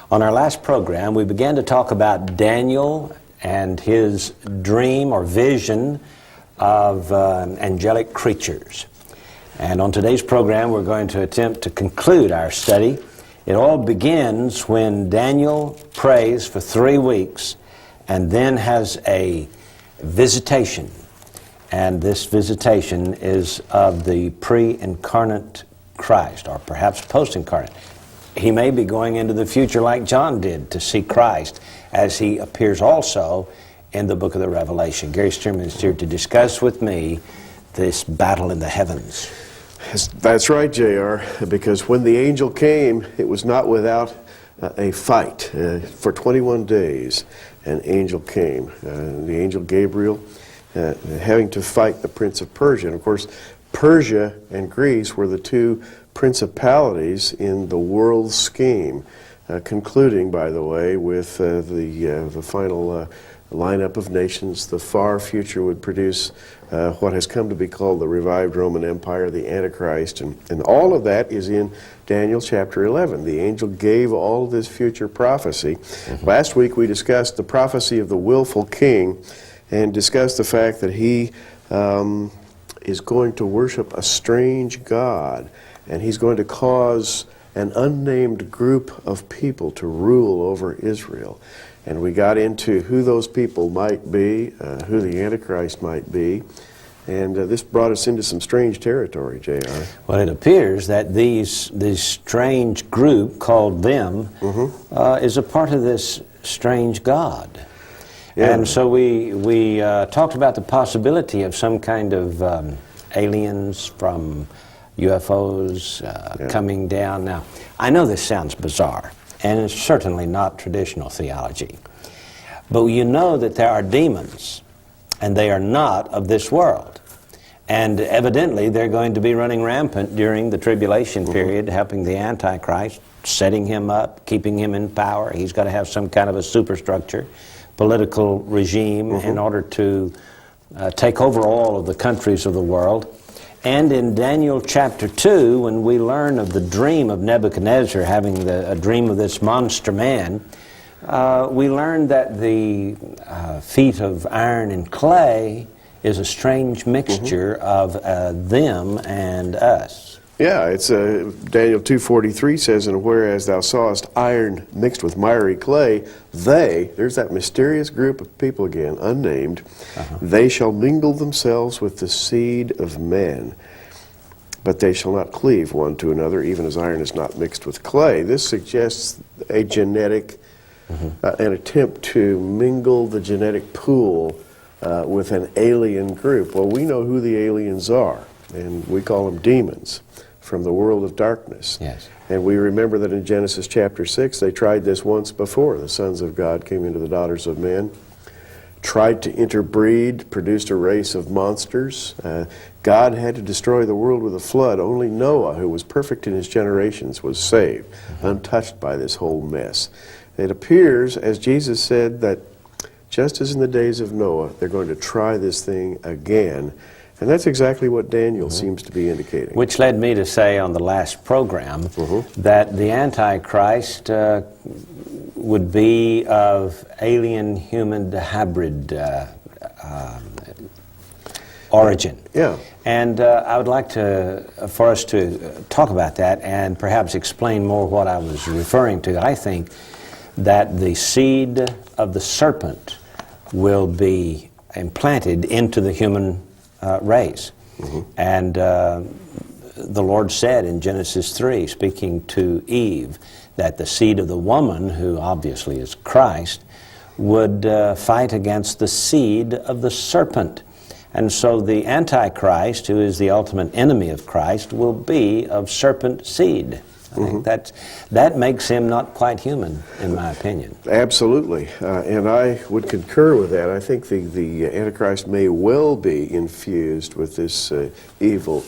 On our last program, we began to talk about Daniel and his dream or vision of angelic creatures. And on today's program, we're going to attempt to conclude our study. It all begins when Daniel prays for 3 weeks and then has a visitation. And this visitation is of the pre-incarnate Christ, or perhaps post-incarnate. He may be going into the future like John did to see Christ, as he appears also in the book of the Revelation. Gary Stearman is here to discuss with me this battle in the heavens. That's right, J.R., because when the angel came, it was not without a fight. For 21 days, an angel came, the angel Gabriel, having to fight the prince of Persia. And of course, Persia and Greece were the two principalities in the world scheme, concluding, by the way, with the final lineup of nations. The far future would produce what has come to be called the revived Roman Empire, the Antichrist, and all of that is in Daniel chapter 11. The angel gave all of this future prophecy. Last week we discussed the prophecy of the willful king and discussed the fact that he is going to worship a strange god, and he's going to cause an unnamed group of people to rule over Israel. And we got into who those people might be, who the Antichrist might be, and this brought us into some strange territory, J.R. Well, it appears that this strange group called them is a part of this strange god. Yeah. And so we talked about the possibility of some kind of aliens from UFOs coming down. Now, I know this sounds bizarre, and it's certainly not traditional theology. But you know that there are demons, and they are not of this world. And evidently, they're going to be running rampant during the tribulation period, helping the Antichrist, setting him up, keeping him in power. He's got to have some kind of a superstructure, political regime, in order to take over all of the countries of the world. And in Daniel chapter 2, when we learn of the dream of Nebuchadnezzar having a dream of this monster man, we learn that the feet of iron and clay is a strange mixture of them and us. Yeah, it's Daniel 2:43 says, "And whereas thou sawest iron mixed with miry clay, there's that mysterious group of people again, unnamed, they shall mingle themselves with the seed of men, but they shall not cleave one to another, even as iron is not mixed with clay." This suggests a genetic, an attempt to mingle the genetic pool with an alien group. Well, we know who the aliens are, and we call them demons from the world of darkness. Yes. And we remember that in Genesis chapter 6, they tried this once before. The sons of God came into the daughters of men, tried to interbreed, produced a race of monsters. God had to destroy the world with a flood. Only Noah, who was perfect in his generations, was saved, untouched by this whole mess. It appears, as Jesus said, that just as in the days of Noah, they're going to try this thing again. And that's exactly what Daniel seems to be indicating. Which led me to say on the last program that the Antichrist would be of alien-human hybrid origin. Yeah. And I would like for us to talk about that and perhaps explain more what I was referring to. I think that the seed of the serpent will be implanted into the human race. And the Lord said in Genesis 3, speaking to Eve, that the seed of the woman, who obviously is Christ, would fight against the seed of the serpent. And so the Antichrist, who is the ultimate enemy of Christ, will be of serpent seed. I think that makes him not quite human, in my opinion. Absolutely, and I would concur with that. I think the Antichrist may well be infused with this evil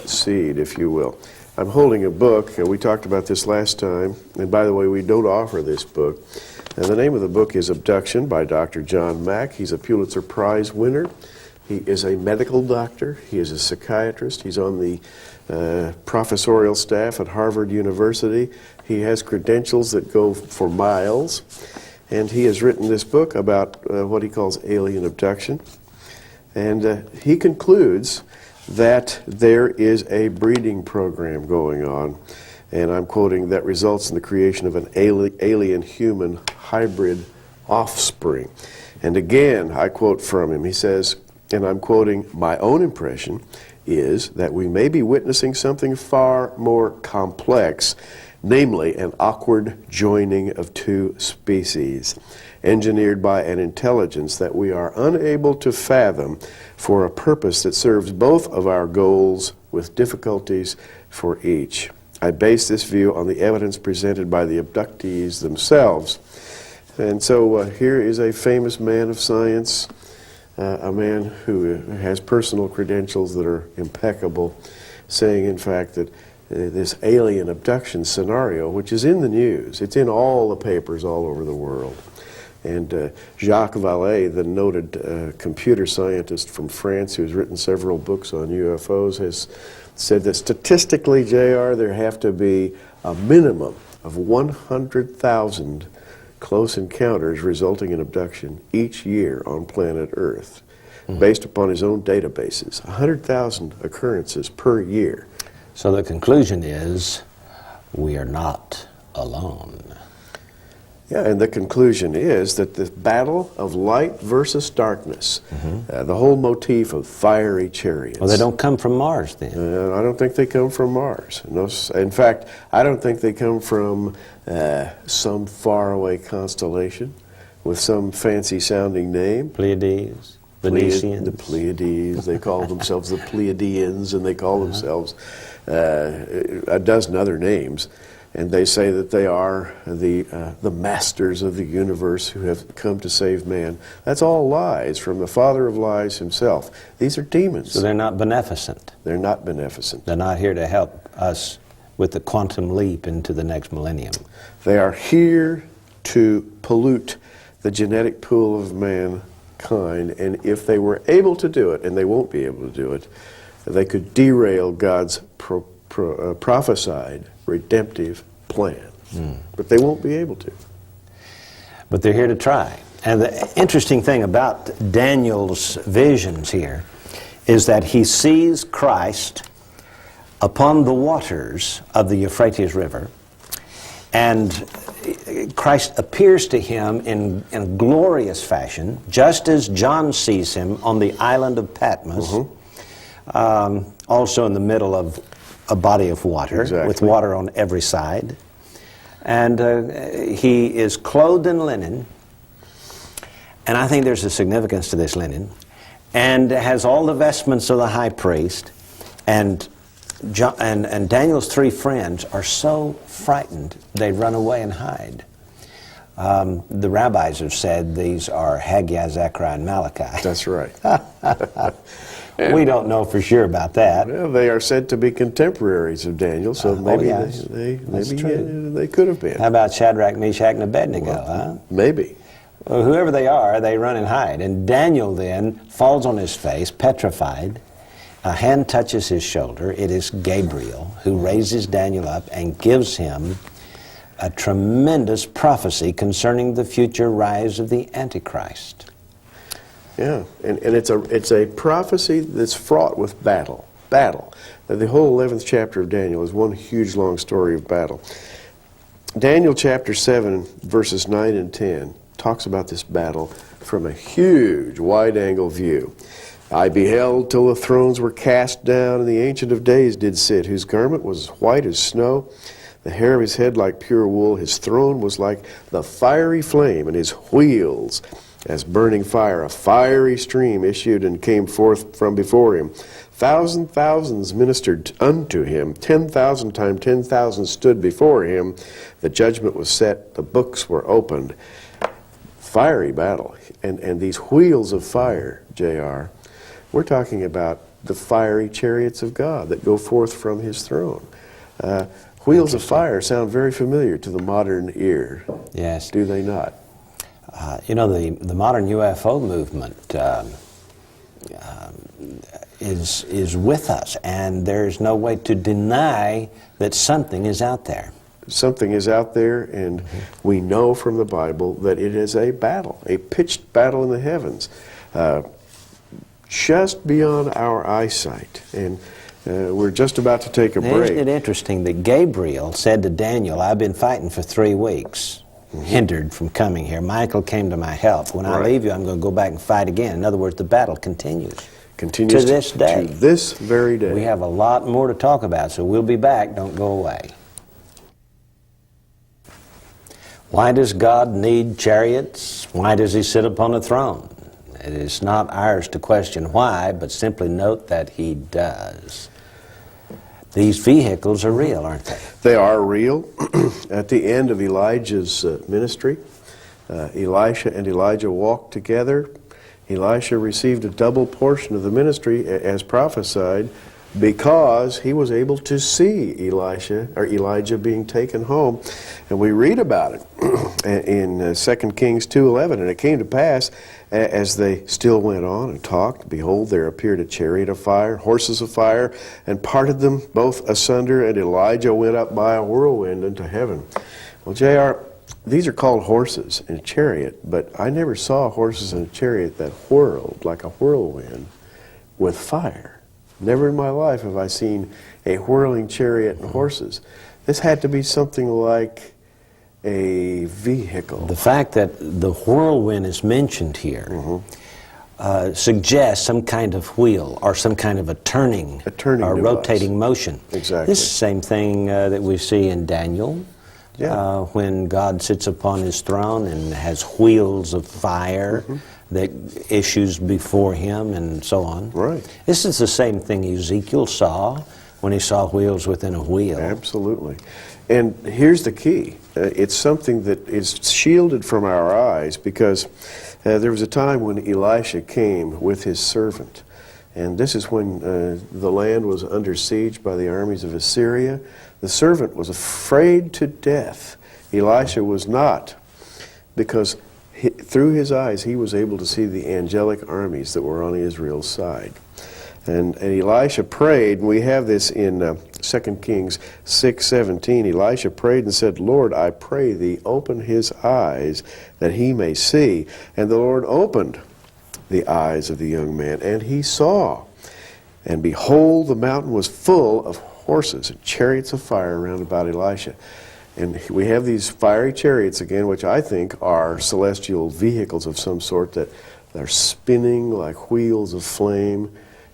seed, if you will. I'm holding a book, and we talked about this last time, and by the way, we don't offer this book. And the name of the book is Abduction by Dr. John Mack. He's a Pulitzer Prize winner. He is a medical doctor. He is a psychiatrist. He's on the professorial staff at Harvard University. He He has credentials that go for miles. And he has written this book about what he calls alien abduction. And he concludes that there is a breeding program going on, and I'm quoting, that results in the creation of an alien-human hybrid offspring. And again, I quote from him. He says, and I'm quoting, "My own impression is that we may be witnessing something far more complex, namely an awkward joining of two species, engineered by an intelligence that we are unable to fathom for a purpose that serves both of our goals with difficulties for each. I base this view on the evidence presented by the abductees themselves." And so here is a famous man of science, a man who has personal credentials that are impeccable, saying, in fact, that this alien abduction scenario, which is in the news, it's in all the papers all over the world. And Jacques Vallée, the noted computer scientist from France who has written several books on UFOs, has said that statistically, JR, there have to be a minimum of 100,000 close encounters resulting in abduction each year on planet Earth, based upon his own databases. 100,000 occurrences per year. So the conclusion is, we are not alone. Yeah, and the conclusion is that the battle of light versus darkness, the whole motif of fiery chariots. Well, they don't come from Mars then. I don't think they come from Mars. No, in fact, I don't think they come from some faraway constellation with some fancy-sounding name. Pleiades, Venetians. The Pleiades. They call themselves the Pleiadians, and they call themselves a dozen other names. And they say that they are the masters of the universe who have come to save man. That's all lies from the father of lies himself. These are demons. So they're not beneficent. They're not beneficent. They're not here to help us with the quantum leap into the next millennium. They are here to pollute the genetic pool of mankind, and if they were able to do it, and they won't be able to do it, they could derail God's prophesied redemptive plan. But they won't be able to. But they're here to try. And the interesting thing about Daniel's visions here is that he sees Christ upon the waters of the Euphrates River, and Christ appears to him in a glorious fashion, just as John sees him on the island of Patmos, also in the middle of a body of water, with water on every side. And he is clothed in linen, and I think there's a significance to this linen, and has all the vestments of the high priest, and Daniel's three friends are so frightened they run away and hide. The rabbis have said these are Haggai, Zechariah, and Malachi. That's right. We don't know for sure about that. Well, they are said to be contemporaries of Daniel, so maybe they could have been. How about Shadrach, Meshach, and Abednego? Well, maybe. Well, whoever they are, they run and hide. And Daniel then falls on his face, petrified. A hand touches his shoulder. It is Gabriel who raises Daniel up and gives him a tremendous prophecy concerning the future rise of the Antichrist. Yeah, and it's a prophecy that's fraught with battle. The whole 11th chapter of Daniel is one huge long story of battle. Daniel chapter 7, verses 9 and 10 talks about this battle from a huge wide-angle view. I beheld till the thrones were cast down, and the Ancient of Days did sit, whose garment was white as snow, the hair of his head like pure wool. His throne was like the fiery flame, and his wheels as burning fire. A fiery stream issued and came forth from before him. Thousands ministered unto him. 10,000 times 10,000 stood before him. The judgment was set. The books were opened. Fiery battle. And these wheels of fire, J.R., we're talking about the fiery chariots of God that go forth from his throne. Wheels of fire sound very familiar to the modern ear. Yes. Do they not? You know, the modern UFO movement is with us, and there's no way to deny that something is out there. something is out there, and we know from the Bible that it is a battle, a pitched battle in the heavens, just beyond our eyesight. And we're just about to take a break. Isn't it interesting that Gabriel said to Daniel, I've been fighting for 3 weeks, hindered from coming here. Michael came to my help. When I leave you, I'm going to go back and fight again. In other words, the battle continues. Continues to this day. To this very day. We have a lot more to talk about, so we'll be back. Don't go away. Why does God need chariots? Why does he sit upon a throne? It is not ours to question why, but simply note that he does. These vehicles are real, aren't they? They are real. At the end of Elijah's ministry, Elisha and Elijah walked together. Elisha received a double portion of the ministry as prophesied because he was able to see Elijah being taken home. And we read about it in 2 Kings 2:11. And it came to pass, as they still went on and talked, behold, there appeared a chariot of fire, horses of fire, and parted them both asunder, and Elijah went up by a whirlwind into heaven. Well, J.R., these are called horses in a chariot, but I never saw horses in a chariot that whirled like a whirlwind with fire. Never in my life have I seen a whirling chariot and horses. This had to be something like a vehicle. The fact that the whirlwind is mentioned here suggests some kind of wheel or some kind of a turning or device. Rotating motion. Exactly. This is the same thing that we see in Daniel. Yeah. When God sits upon his throne and has wheels of fire that issues before him and so on. Right. This is the same thing Ezekiel saw when he saw wheels within a wheel. Absolutely. And here's the key. It's something that is shielded from our eyes because there was a time when Elisha came with his servant. And this is when the land was under siege by the armies of Assyria. The servant was afraid to death. Elisha was not, because through his eyes he was able to see the angelic armies that were on Israel's side. And Elisha prayed, and we have this in 2 Kings 6:17. Elisha prayed and said, Lord, I pray thee, open his eyes that he may see. And the Lord opened the eyes of the young man, and he saw. And behold, the mountain was full of horses and chariots of fire round about Elisha. And we have these fiery chariots again, which I think are celestial vehicles of some sort that are spinning like wheels of flame.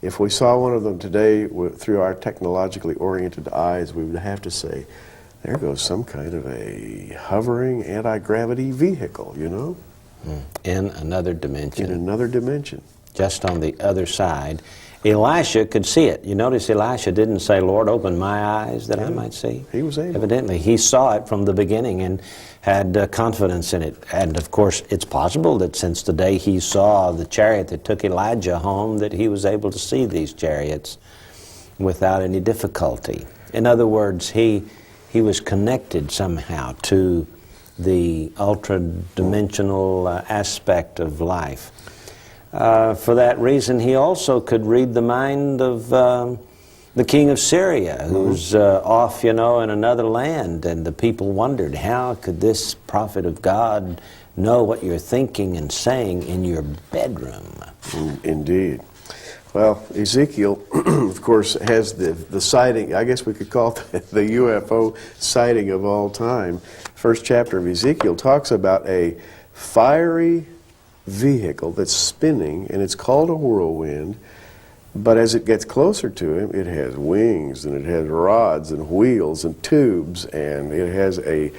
If we saw one of them today through our technologically oriented eyes, we would have to say, there goes some kind of a hovering anti-gravity vehicle, you know? In another dimension. In another dimension. Just on the other side. Elisha could see it. You notice Elisha didn't say, Lord, open my eyes that I might see. He was able. Evidently, he saw it from the beginning and had confidence in it. And of course, it's possible that since the day he saw the chariot that took Elijah home, that he was able to see these chariots without any difficulty. In other words, he was connected somehow to the ultra-dimensional aspect of life. For that reason, he also could read the mind of the king of Syria, who's off, in another land, and the people wondered, how could this prophet of God know what you're thinking and saying in your bedroom? Indeed. Well, Ezekiel, of course, has the sighting, I guess we could call it the UFO sighting of all time. First chapter of Ezekiel talks about a fiery vehicle that's spinning, and it's called a whirlwind, but as it gets closer to him, it has wings, and it has rods and wheels and tubes, and it has a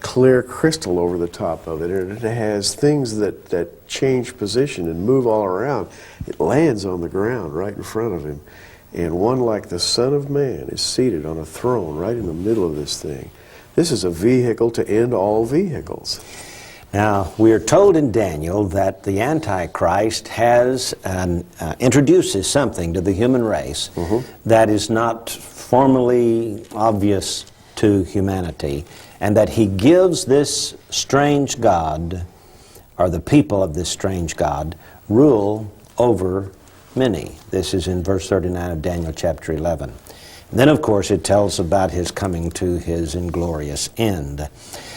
clear crystal over the top of it, and it has things that change position and move all around. It lands on the ground right in front of him, and one like the Son of Man is seated on a throne right in the middle of this thing. This is a vehicle to end all vehicles. Now, we are told in Daniel that the Antichrist has introduces something to the human race that is not formally obvious to humanity, and that he gives this strange God, or the people of this strange God, rule over many. This is in verse 39 of Daniel chapter 11. Then, of course, it tells about his coming to his inglorious end.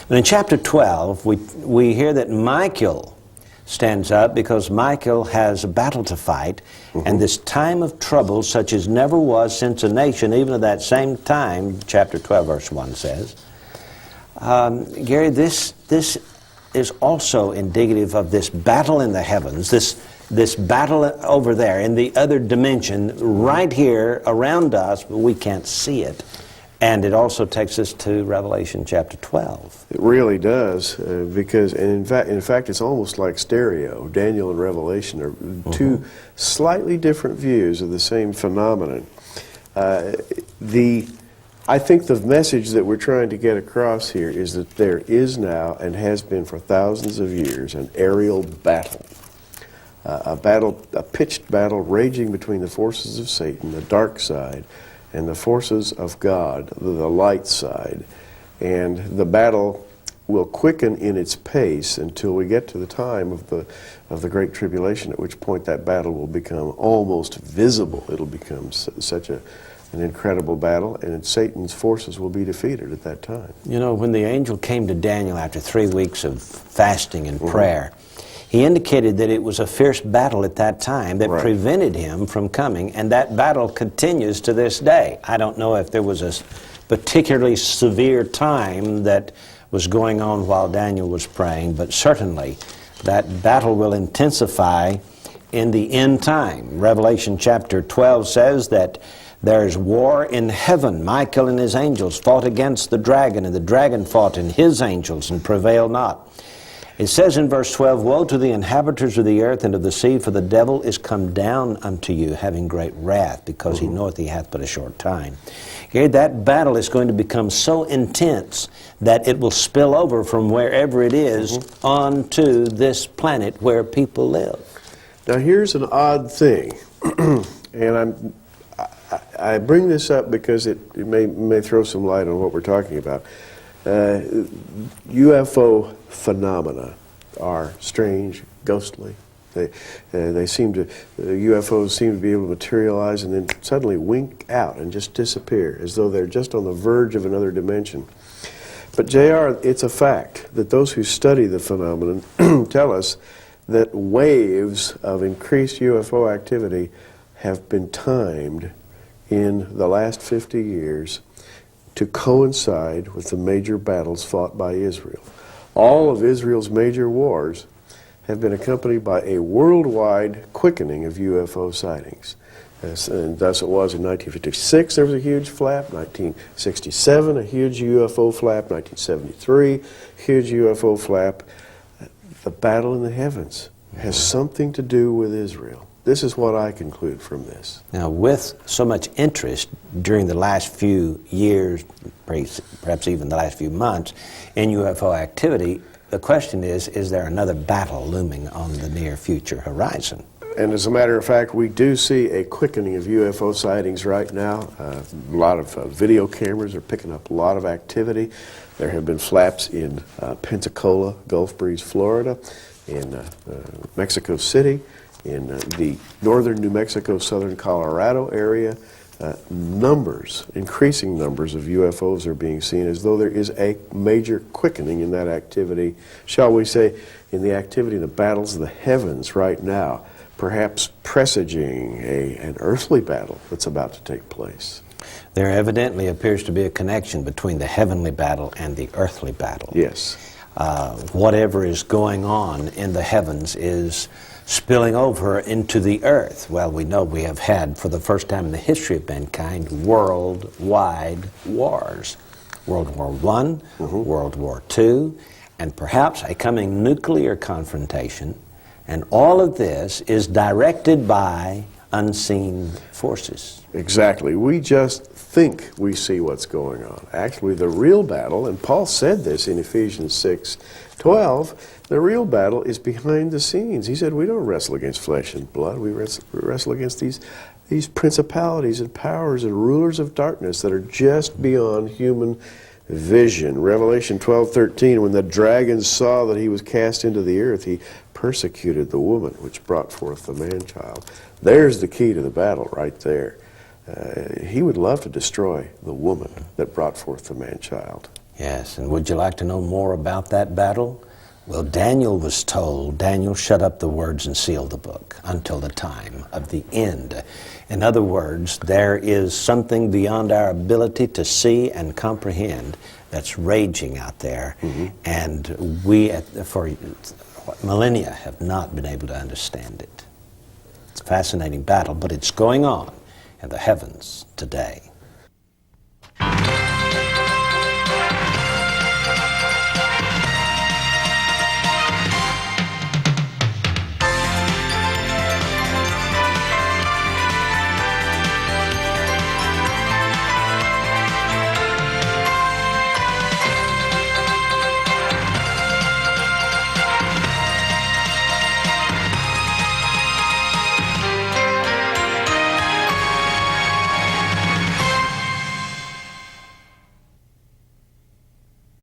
But in chapter 12, we hear that Michael stands up because Michael has a battle to fight, and this time of trouble such as never was since a nation, even at that same time, chapter 12, verse 1 says. Gary, this is also indicative of this battle in the heavens, this battle over there in the other dimension, right here around us, but we can't see it. And it also takes us to Revelation chapter 12. It really does, because, and in fact, it's almost like stereo. Daniel and Revelation are two slightly different views of the same phenomenon. I think the message that we're trying to get across here is that there is now, and has been for thousands of years, an aerial battle. A pitched battle raging between the forces of Satan, the dark side, and the forces of God, the light side. And the battle will quicken in its pace until we get to the time of the Great Tribulation, at which point that battle will become almost visible. It'll become such an incredible battle, and Satan's forces will be defeated at that time. You know, when the angel came to Daniel after 3 weeks of fasting and prayer, he indicated that it was a fierce battle at that time that prevented him from coming, and that battle continues to this day. I don't know if there was a particularly severe time that was going on while Daniel was praying, but certainly that battle will intensify in the end time. Revelation chapter 12 says that there's war in heaven. Michael and his angels fought against the dragon, and the dragon fought and his angels and prevailed not. It says in verse 12, "Woe to the inhabitants of the earth and of the sea, for the devil is come down unto you, having great wrath, because he knoweth he hath but a short time." Gary, that battle is going to become so intense that it will spill over from wherever it is onto this planet where people live. Now here's an odd thing, and I bring this up because it may throw some light on what we're talking about. UFO phenomena are strange, ghostly. UFOs seem to be able to materialize and then suddenly wink out and just disappear, as though they're just on the verge of another dimension. But JR, it's a fact that those who study the phenomenon tell us that waves of increased UFO activity have been timed in the last 50 years to coincide with the major battles fought by Israel. All of Israel's major wars have been accompanied by a worldwide quickening of UFO sightings. And thus it was in 1956, there was a huge flap. 1967, a huge UFO flap. 1973, huge UFO flap. The battle in the heavens has something to do with Israel. This is what I conclude from this. Now, with so much interest during the last few years, perhaps even the last few months, in UFO activity, the question is there another battle looming on the near future horizon? And as a matter of fact, we do see a quickening of UFO sightings right now. A lot of video cameras are picking up a lot of activity. There have been flaps in Pensacola, Gulf Breeze, Florida, in Mexico City, in the northern New Mexico, southern Colorado area. Increasing numbers of UFOs are being seen, as though there is a major quickening in that activity, shall we say, in the activity in the battles of the heavens right now, perhaps presaging an earthly battle that's about to take place. There evidently appears to be a connection between the heavenly battle and the earthly battle. Yes. Whatever is going on in the heavens is spilling over into the earth. Well, we know we have had, for the first time in the history of mankind, worldwide wars. World War I, World War II, and perhaps a coming nuclear confrontation. And all of this is directed by unseen forces. Exactly. We just think we see what's going on. Actually, the real battle, and Paul said this in Ephesians 6:12, the real battle is behind the scenes. He said we don't wrestle against flesh and blood. We wrestle against these principalities and powers and rulers of darkness that are just beyond human vision. Revelation 12:13, when the dragon saw that he was cast into the earth, he persecuted the woman which brought forth the man-child. There's the key to the battle right there. he would love to destroy the woman that brought forth the man-child. Yes, and would you like to know more about that battle? Well, Daniel was told, Daniel, shut up the words and seal the book until the time of the end. In other words, there is something beyond our ability to see and comprehend that's raging out there, and we, for millennia, have not been able to understand it. It's a fascinating battle, but it's going on in the heavens today.